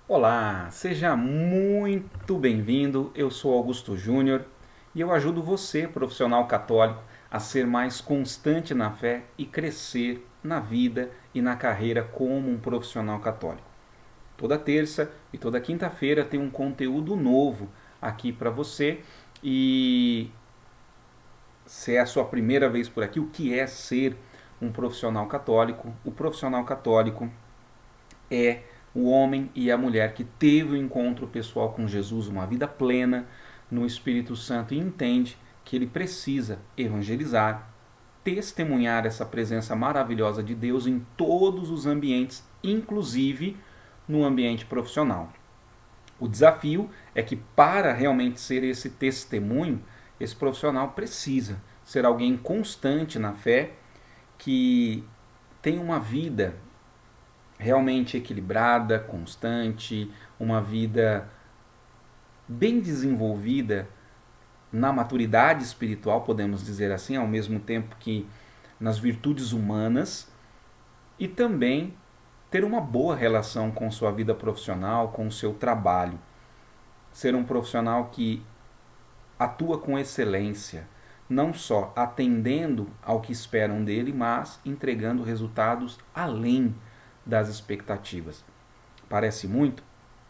Olá, seja muito bem-vindo. Eu sou Augusto Júnior e eu ajudo você, profissional católico, a ser mais constante na fé e crescer na vida e na carreira como um profissional católico. Toda terça e toda quinta-feira tem um conteúdo novo aqui para você e se é a sua primeira vez por aqui, o que é ser um profissional católico? O profissional católico é o homem e a mulher que teve o um encontro pessoal com Jesus, uma vida plena no Espírito Santo e entende que ele precisa evangelizar, testemunhar essa presença maravilhosa de Deus em todos os ambientes, inclusive no ambiente profissional. O desafio é que para realmente ser esse testemunho, esse profissional precisa ser alguém constante na fé, que tem uma vida realmente equilibrada, constante, uma vida bem desenvolvida na maturidade espiritual, podemos dizer assim, ao mesmo tempo que nas virtudes humanas, e também ter uma boa relação com sua vida profissional, com o seu trabalho. Ser um profissional que atua com excelência, não só atendendo ao que esperam dele, mas entregando resultados além das expectativas. Parece muito?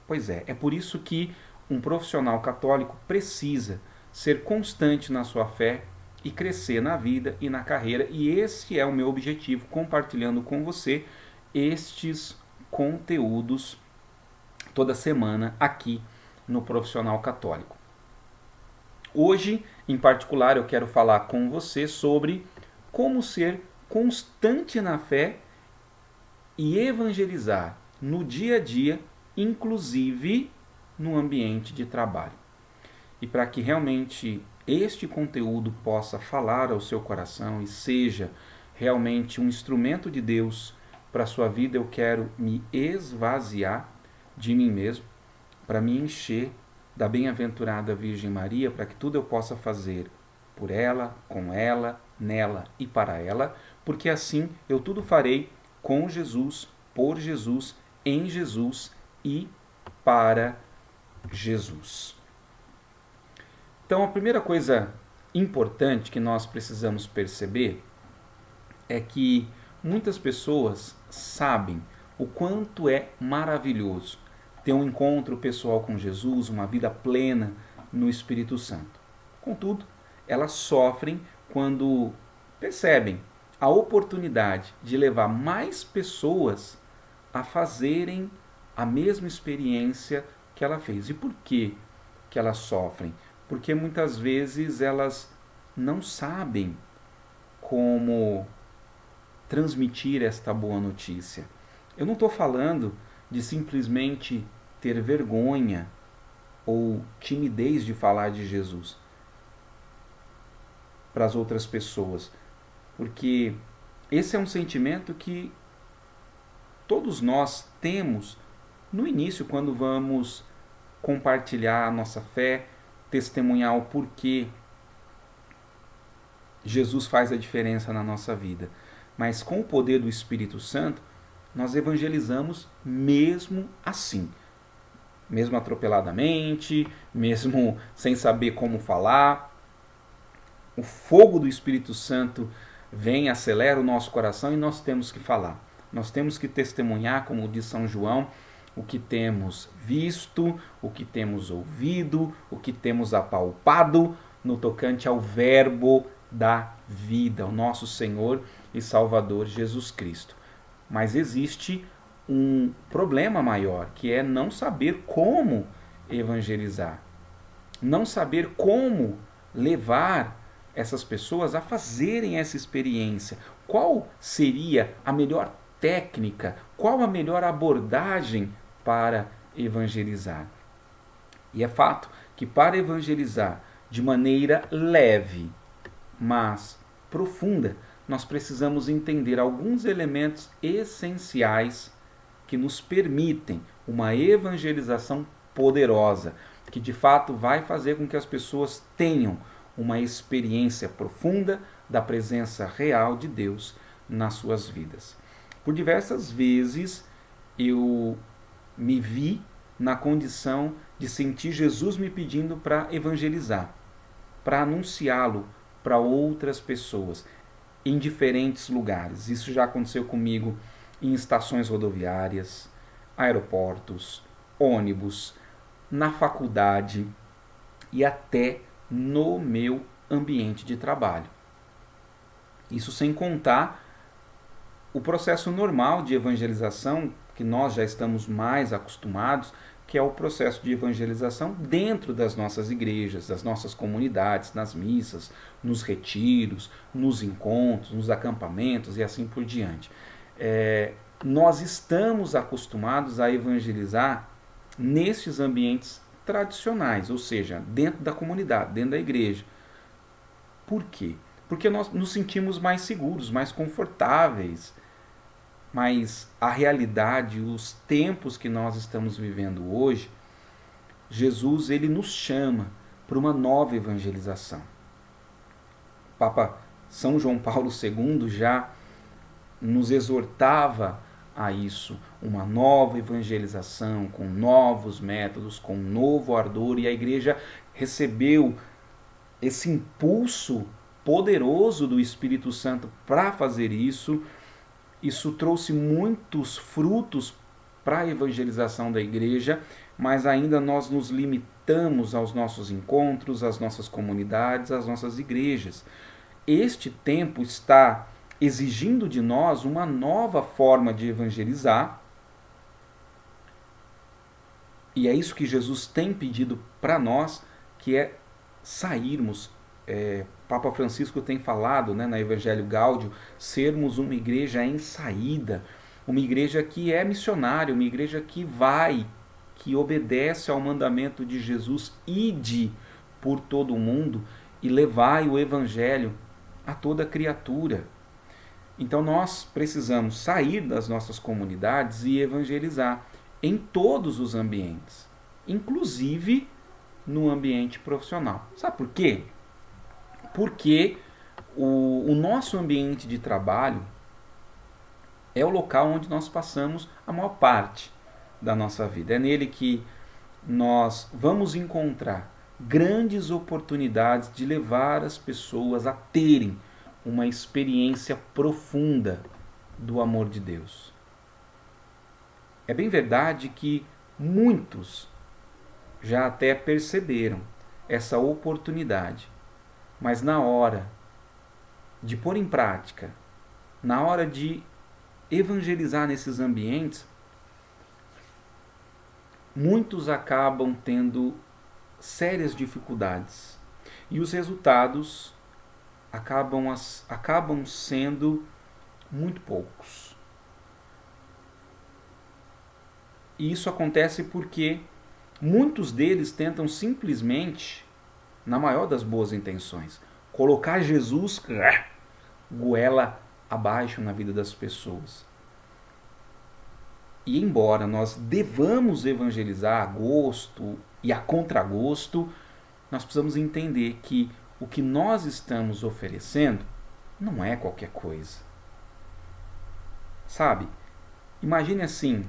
Pois é por isso que um profissional católico precisa ser constante na sua fé e crescer na vida e na carreira, e esse é o meu objetivo compartilhando com você estes conteúdos toda semana aqui no Profissional Católico. Hoje, em particular, eu quero falar com você sobre como ser constante na fé e evangelizar no dia a dia, inclusive no ambiente de trabalho. E para que realmente este conteúdo possa falar ao seu coração e seja realmente um instrumento de Deus para a sua vida, eu quero me esvaziar de mim mesmo, para me encher da bem-aventurada Virgem Maria, para que tudo eu possa fazer por ela, com ela, nela e para ela, porque assim eu tudo farei com Jesus, por Jesus, em Jesus e para Jesus. Então, a primeira coisa importante que nós precisamos perceber é que muitas pessoas sabem o quanto é maravilhoso ter um encontro pessoal com Jesus, uma vida plena no Espírito Santo. Contudo, elas sofrem quando percebem a oportunidade de levar mais pessoas a fazerem a mesma experiência que ela fez. E por que elas sofrem? Porque muitas vezes elas não sabem como transmitir esta boa notícia. Eu não estou falando de simplesmente ter vergonha ou timidez de falar de Jesus para as outras pessoas, porque esse é um sentimento que todos nós temos no início, quando vamos compartilhar a nossa fé, testemunhar o porquê Jesus faz a diferença na nossa vida. Mas com o poder do Espírito Santo, nós evangelizamos mesmo assim. Mesmo atropeladamente, mesmo sem saber como falar. O fogo do Espírito Santo vem, acelera o nosso coração e nós temos que falar. Nós temos que testemunhar, como diz São João, o que temos visto, o que temos ouvido, o que temos apalpado no tocante ao Verbo da vida, o nosso Senhor e Salvador Jesus Cristo. Mas existe um problema maior, que é não saber como evangelizar, não saber como levar essas pessoas a fazerem essa experiência. Qual seria a melhor técnica, qual a melhor abordagem para evangelizar? E é fato que para evangelizar de maneira leve, mas profunda, nós precisamos entender alguns elementos essenciais que nos permitem uma evangelização poderosa, que de fato vai fazer com que as pessoas tenham uma experiência profunda da presença real de Deus nas suas vidas. Por diversas vezes eu me vi na condição de sentir Jesus me pedindo para evangelizar, para anunciá-lo para outras pessoas em diferentes lugares. Isso já aconteceu comigo em estações rodoviárias, aeroportos, ônibus, na faculdade e até no meu ambiente de trabalho. Isso sem contar o processo normal de evangelização, que nós já estamos mais acostumados, que é o processo de evangelização dentro das nossas igrejas, das nossas comunidades, nas missas, nos retiros, nos encontros, nos acampamentos e assim por diante. Nós estamos acostumados a evangelizar nestes ambientes tradicionais, ou seja, dentro da comunidade, dentro da igreja. Por quê? Porque nós nos sentimos mais seguros, mais confortáveis. Mas a realidade, os tempos que nós estamos vivendo hoje, Jesus ele nos chama para uma nova evangelização. Papa São João Paulo II já nos exortava a isso, uma nova evangelização, com novos métodos, com um novo ardor, e a igreja recebeu esse impulso poderoso do Espírito Santo para fazer isso. Isso trouxe muitos frutos para a evangelização da igreja, mas ainda nós nos limitamos aos nossos encontros, às nossas comunidades, às nossas igrejas. Este tempo está exigindo de nós uma nova forma de evangelizar, e é isso que Jesus tem pedido para nós, que é sairmos. Papa Francisco tem falado, né, na Evangelho Gáudio, sermos uma igreja em saída, uma igreja que é missionária, uma igreja que vai, que obedece ao mandamento de Jesus: ide por todo o mundo e levai o Evangelho a toda criatura. Então nós precisamos sair das nossas comunidades e evangelizar em todos os ambientes, inclusive no ambiente profissional. Sabe por quê? Porque o nosso ambiente de trabalho é o local onde nós passamos a maior parte da nossa vida. É nele que nós vamos encontrar grandes oportunidades de levar as pessoas a terem uma experiência profunda do amor de Deus. É bem verdade que muitos já até perceberam essa oportunidade, mas na hora de pôr em prática, na hora de evangelizar nesses ambientes, muitos acabam tendo sérias dificuldades e os resultados acabam sendo muito poucos. E isso acontece porque muitos deles tentam simplesmente, na maior das boas intenções, colocar Jesus goela abaixo na vida das pessoas. E embora nós devamos evangelizar a gosto e a contragosto, nós precisamos entender que o que nós estamos oferecendo não é qualquer coisa. Sabe? Imagine assim,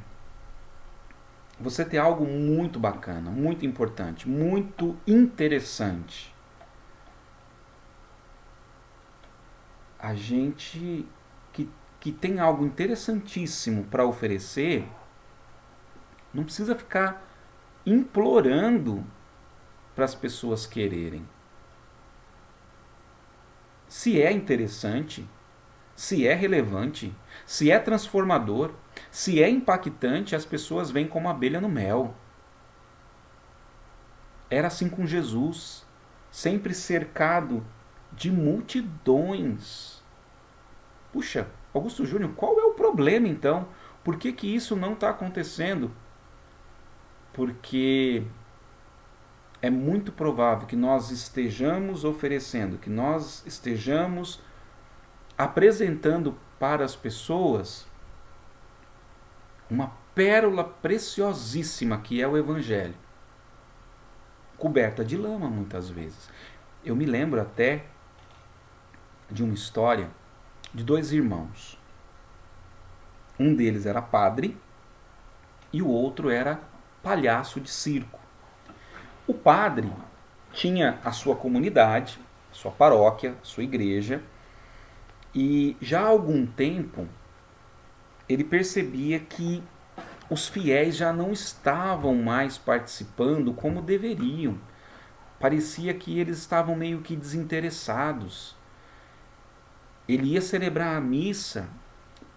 você tem algo muito bacana, muito importante, muito interessante. A gente que tem algo interessantíssimo para oferecer, não precisa ficar implorando para as pessoas quererem. Se é interessante, se é relevante, se é transformador, se é impactante, as pessoas vêm como abelha no mel. Era assim com Jesus, sempre cercado de multidões. Puxa, Augusto Júnior, qual é o problema então? Por que isso não está acontecendo? Porque é muito provável que nós estejamos oferecendo, que nós estejamos apresentando para as pessoas uma pérola preciosíssima que é o Evangelho, coberta de lama muitas vezes. Eu me lembro até de uma história de dois irmãos. Um deles era padre e o outro era palhaço de circo. O padre tinha a sua comunidade, sua paróquia, sua igreja, e já há algum tempo ele percebia que os fiéis já não estavam mais participando como deveriam. Parecia que eles estavam meio que desinteressados. Ele ia celebrar a missa,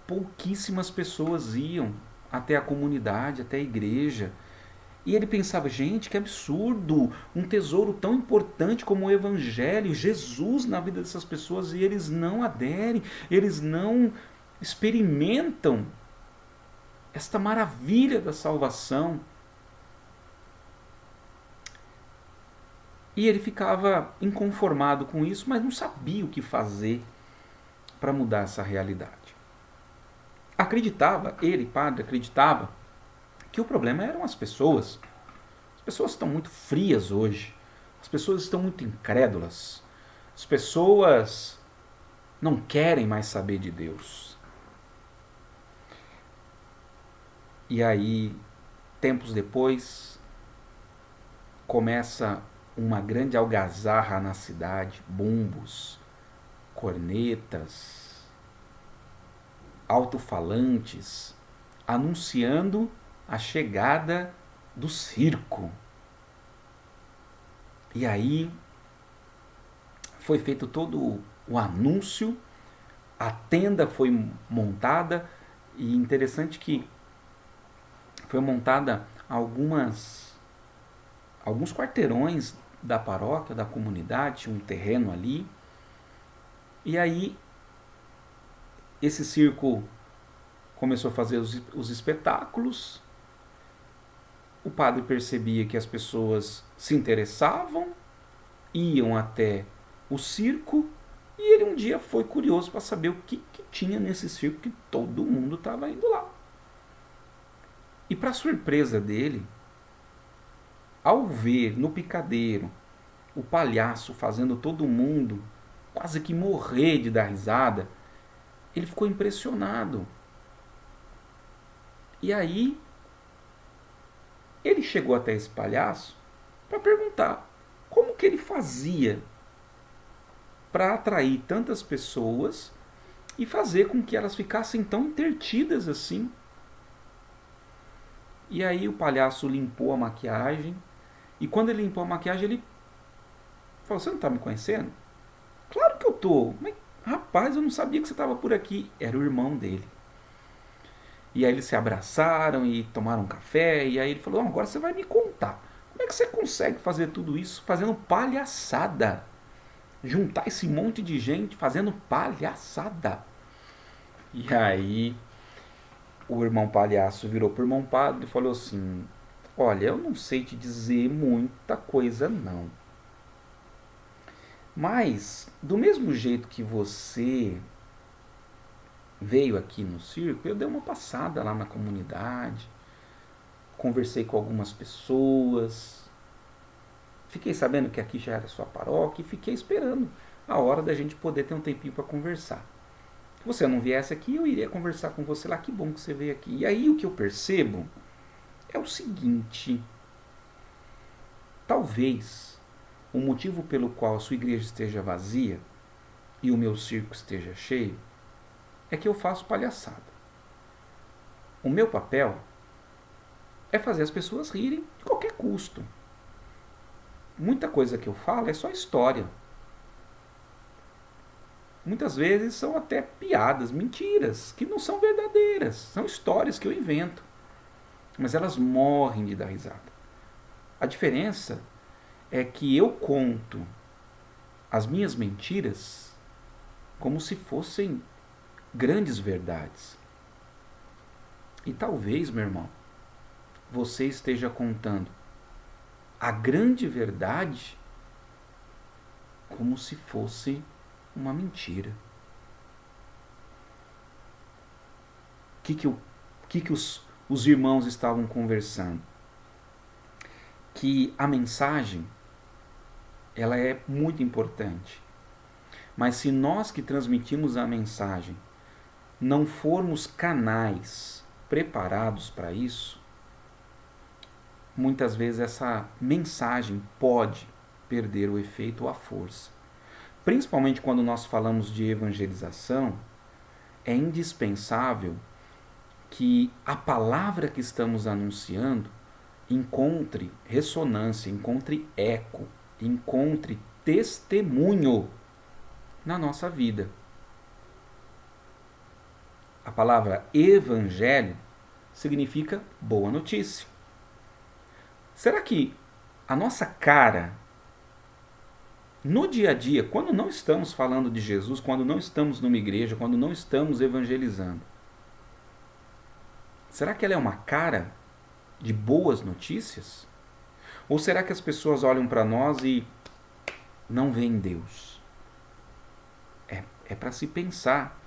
pouquíssimas pessoas iam até a comunidade, até a igreja. E ele pensava, gente, que absurdo, um tesouro tão importante como o Evangelho, Jesus na vida dessas pessoas, e eles não aderem, eles não experimentam esta maravilha da salvação. E ele ficava inconformado com isso, mas não sabia o que fazer para mudar essa realidade. Acreditava, ele, padre, acreditava que o problema eram as pessoas. As pessoas estão muito frias hoje. As pessoas estão muito incrédulas. As pessoas não querem mais saber de Deus. E aí, tempos depois, começa uma grande algazarra na cidade, bumbos, cornetas, alto-falantes, anunciando a chegada do circo. E aí foi feito todo o anúncio, a tenda foi montada, e interessante que foi montada alguns quarteirões da paróquia, da comunidade, tinha um terreno ali. E aí esse circo começou a fazer os espetáculos. O padre percebia que as pessoas se interessavam, iam até o circo, e ele um dia foi curioso para saber o que tinha nesse circo, que todo mundo estava indo lá. E para surpresa dele, ao ver no picadeiro o palhaço fazendo todo mundo quase que morrer de dar risada, ele ficou impressionado. E aí ele chegou até esse palhaço para perguntar como que ele fazia para atrair tantas pessoas e fazer com que elas ficassem tão entretidas assim. E aí o palhaço limpou a maquiagem, e quando ele limpou a maquiagem, ele falou, você não está me conhecendo? Claro que eu tô, mas rapaz, eu não sabia que você estava por aqui. Era o irmão dele. E aí eles se abraçaram e tomaram um café, e aí ele falou, agora você vai me contar, como é que você consegue fazer tudo isso fazendo palhaçada? Juntar esse monte de gente fazendo palhaçada. E aí o irmão palhaço virou pro irmão padre e falou assim, olha, eu não sei te dizer muita coisa não, mas do mesmo jeito que você veio aqui no circo, eu dei uma passada lá na comunidade, conversei com algumas pessoas, fiquei sabendo que aqui já era sua paróquia e fiquei esperando a hora da gente poder ter um tempinho para conversar. Se você não viesse aqui, eu iria conversar com você lá, que bom que você veio aqui. E aí o que eu percebo é o seguinte, talvez o motivo pelo qual a sua igreja esteja vazia e o meu circo esteja cheio é que eu faço palhaçada. O meu papel é fazer as pessoas rirem de qualquer custo. Muita coisa que eu falo é só história. Muitas vezes são até piadas, mentiras, que não são verdadeiras. São histórias que eu invento. Mas elas morrem de dar risada. A diferença é que eu conto as minhas mentiras como se fossem grandes verdades. E talvez, meu irmão, você esteja contando a grande verdade como se fosse uma mentira. O que os irmãos estavam conversando? Que a mensagem, ela é muito importante. Mas se nós que transmitimos a mensagem não formos canais preparados para isso, muitas vezes essa mensagem pode perder o efeito ou a força. Principalmente quando nós falamos de evangelização, é indispensável que a palavra que estamos anunciando encontre ressonância, encontre eco, encontre testemunho na nossa vida. A palavra evangelho significa boa notícia. Será que a nossa cara, no dia a dia, quando não estamos falando de Jesus, quando não estamos numa igreja, quando não estamos evangelizando, será que ela é uma cara de boas notícias? Ou será que as pessoas olham para nós e não veem Deus? É para se pensar.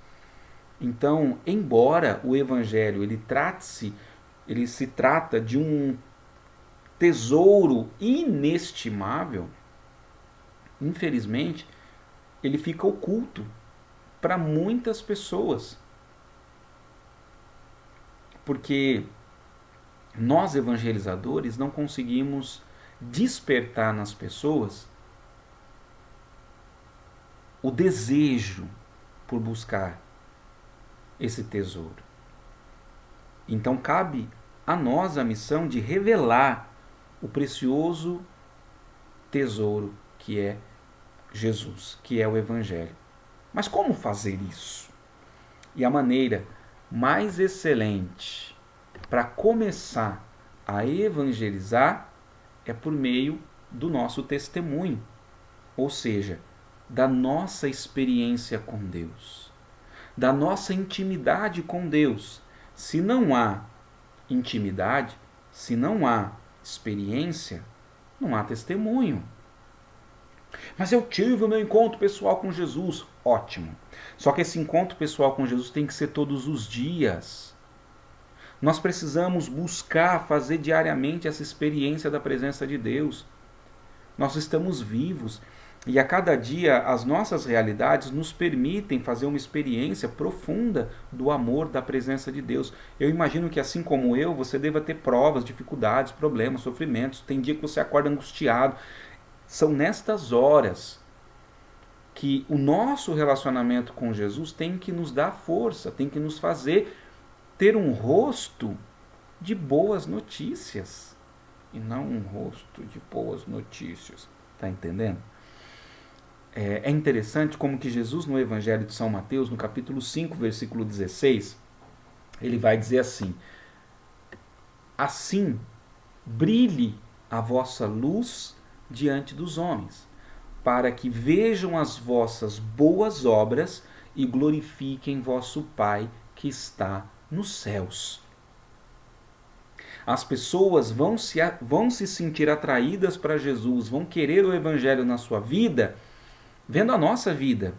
Então, embora o evangelho ele se trata de um tesouro inestimável, infelizmente, ele fica oculto para muitas pessoas. Porque nós evangelizadores não conseguimos despertar nas pessoas o desejo por buscar esse tesouro. Então cabe a nós a missão de revelar o precioso tesouro que é Jesus, que é o Evangelho. Mas como fazer isso? E a maneira mais excelente para começar a evangelizar é por meio do nosso testemunho, ou seja, da nossa experiência com Deus, da nossa intimidade com Deus. Se não há intimidade, se não há experiência, não há testemunho. Mas eu tive o meu encontro pessoal com Jesus. Ótimo. Só que esse encontro pessoal com Jesus tem que ser todos os dias. Nós precisamos buscar fazer diariamente essa experiência da presença de Deus. Nós estamos vivos e a cada dia as nossas realidades nos permitem fazer uma experiência profunda do amor, da presença de Deus. Eu imagino que assim como eu, você deva ter provas, dificuldades, problemas, sofrimentos. Tem dia que você acorda angustiado. São nestas horas que o nosso relacionamento com Jesus tem que nos dar força, tem que nos fazer ter um rosto de boas notícias e não um rosto de boas notícias. Tá entendendo? É interessante como que Jesus no Evangelho de São Mateus, no capítulo 5, versículo 16, ele vai dizer assim: assim brilhe a vossa luz diante dos homens, para que vejam as vossas boas obras e glorifiquem vosso Pai que está nos céus. As pessoas vão se sentir atraídas para Jesus, vão querer o Evangelho na sua vida, vendo a nossa vida,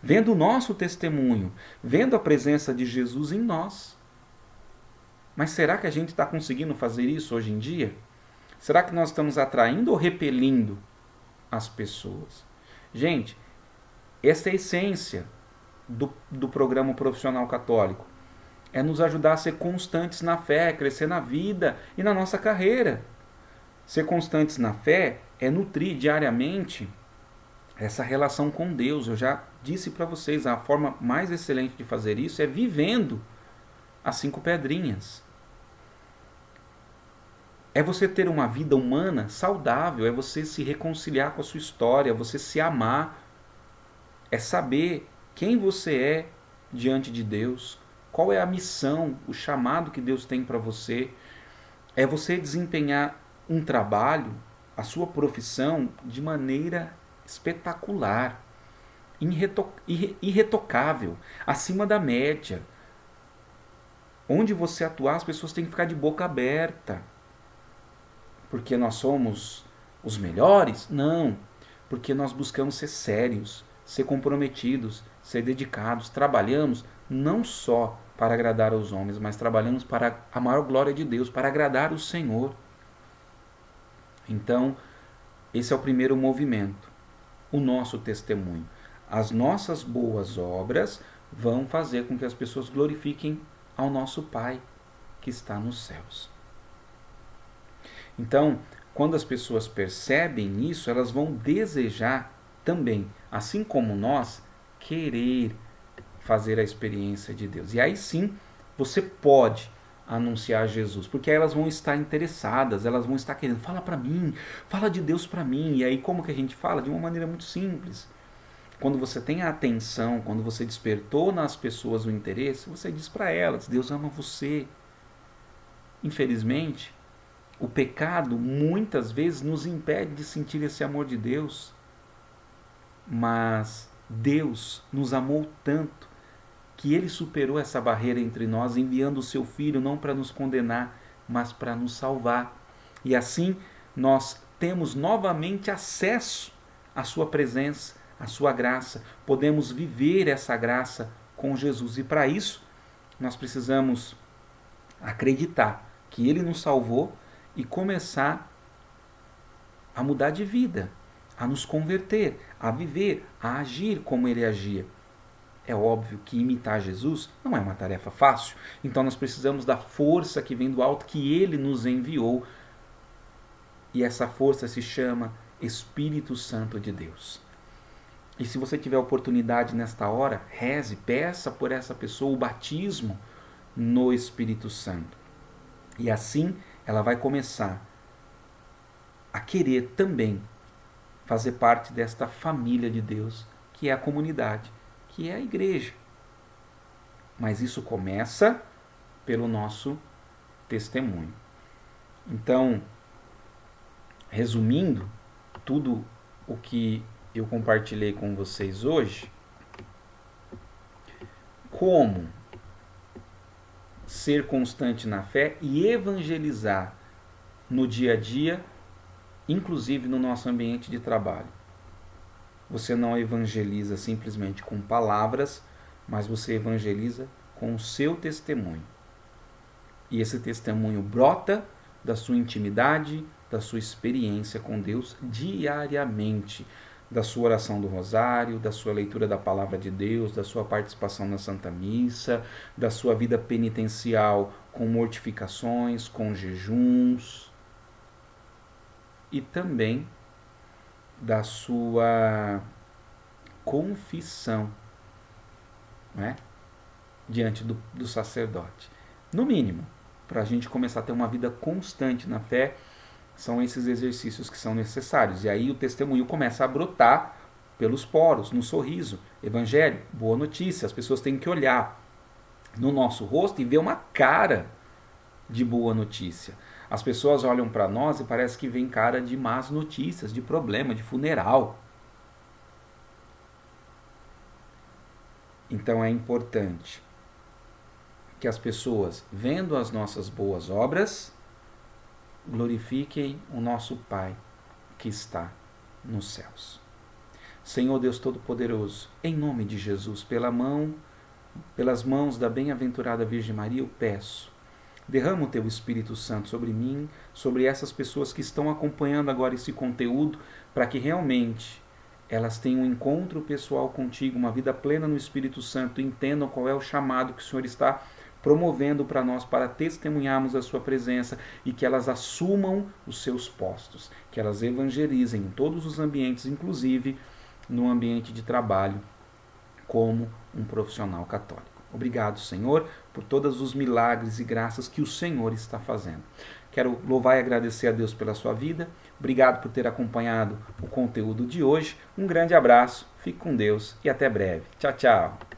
vendo o nosso testemunho, vendo a presença de Jesus em nós. Mas será que a gente está conseguindo fazer isso hoje em dia? Será que nós estamos atraindo ou repelindo as pessoas? Gente, essa é a essência do programa profissional católico. É nos ajudar a ser constantes na fé, crescer na vida e na nossa carreira. Ser constantes na fé é nutrir diariamente essa relação com Deus. Eu já disse para vocês, a forma mais excelente de fazer isso é vivendo as 5 pedrinhas. É você ter uma vida humana saudável, é você se reconciliar com a sua história, é você se amar, é saber quem você é diante de Deus, qual é a missão, o chamado que Deus tem para você, é você desempenhar um trabalho, a sua profissão, de maneira espetacular, irretocável, acima da média. Onde você atuar, as pessoas têm que ficar de boca aberta. Porque nós somos os melhores? Não. Porque nós buscamos ser sérios, ser comprometidos, ser dedicados. Trabalhamos não só para agradar aos homens, mas trabalhamos para a maior glória de Deus, para agradar o Senhor. Então, esse é o primeiro movimento, o nosso testemunho. As nossas boas obras vão fazer com que as pessoas glorifiquem ao nosso Pai que está nos céus. Então, quando as pessoas percebem isso, elas vão desejar também, assim como nós, querer fazer a experiência de Deus. E aí sim, você pode anunciar Jesus, porque aí elas vão estar interessadas, elas vão estar querendo, fala para mim, fala de Deus para mim. E aí como que a gente fala? De uma maneira muito simples. Quando você tem a atenção, quando você despertou nas pessoas o interesse, você diz para elas, Deus ama você. Infelizmente, o pecado muitas vezes nos impede de sentir esse amor de Deus, mas Deus nos amou tanto que Ele superou essa barreira entre nós, enviando o Seu Filho não para nos condenar, mas para nos salvar. E assim nós temos novamente acesso à Sua presença, à Sua graça. Podemos viver essa graça com Jesus. E para isso nós precisamos acreditar que Ele nos salvou e começar a mudar de vida, a nos converter, a viver, a agir como Ele agia. É óbvio que imitar Jesus não é uma tarefa fácil, então nós precisamos da força que vem do alto, que Ele nos enviou, e essa força se chama Espírito Santo de Deus. E se você tiver oportunidade nesta hora, reze, peça por essa pessoa o batismo no Espírito Santo. E assim ela vai começar a querer também fazer parte desta família de Deus, que é a comunidade, que é a igreja. Mas isso começa pelo nosso testemunho. Então, resumindo tudo o que eu compartilhei com vocês hoje, como ser constante na fé e evangelizar no dia a dia, inclusive no nosso ambiente de trabalho. Você não evangeliza simplesmente com palavras, mas você evangeliza com o seu testemunho. E esse testemunho brota da sua intimidade, da sua experiência com Deus diariamente, da sua oração do rosário, da sua leitura da palavra de Deus, da sua participação na Santa Missa, da sua vida penitencial com mortificações, com jejuns, e também da sua confissão, né, diante do sacerdote. No mínimo, para a gente começar a ter uma vida constante na fé, são esses exercícios que são necessários. E aí o testemunho começa a brotar pelos poros, no sorriso. Evangelho, boa notícia. As pessoas têm que olhar no nosso rosto e ver uma cara de boa notícia. As pessoas olham para nós e parece que vem cara de más notícias, de problema, de funeral. Então é importante que as pessoas, vendo as nossas boas obras, glorifiquem o nosso Pai que está nos céus. Senhor Deus Todo-Poderoso, em nome de Jesus, pelas mãos da bem-aventurada Virgem Maria, eu peço, derrama o Teu Espírito Santo sobre mim, sobre essas pessoas que estão acompanhando agora esse conteúdo, para que realmente elas tenham um encontro pessoal contigo, uma vida plena no Espírito Santo, entendam qual é o chamado que o Senhor está promovendo para nós, para testemunharmos a sua presença, e que elas assumam os seus postos, que elas evangelizem em todos os ambientes, inclusive no ambiente de trabalho, como um profissional católico. Obrigado, Senhor, por todos os milagres e graças que o Senhor está fazendo. Quero louvar e agradecer a Deus pela sua vida. Obrigado por ter acompanhado o conteúdo de hoje. Um grande abraço, fique com Deus e até breve. Tchau, tchau.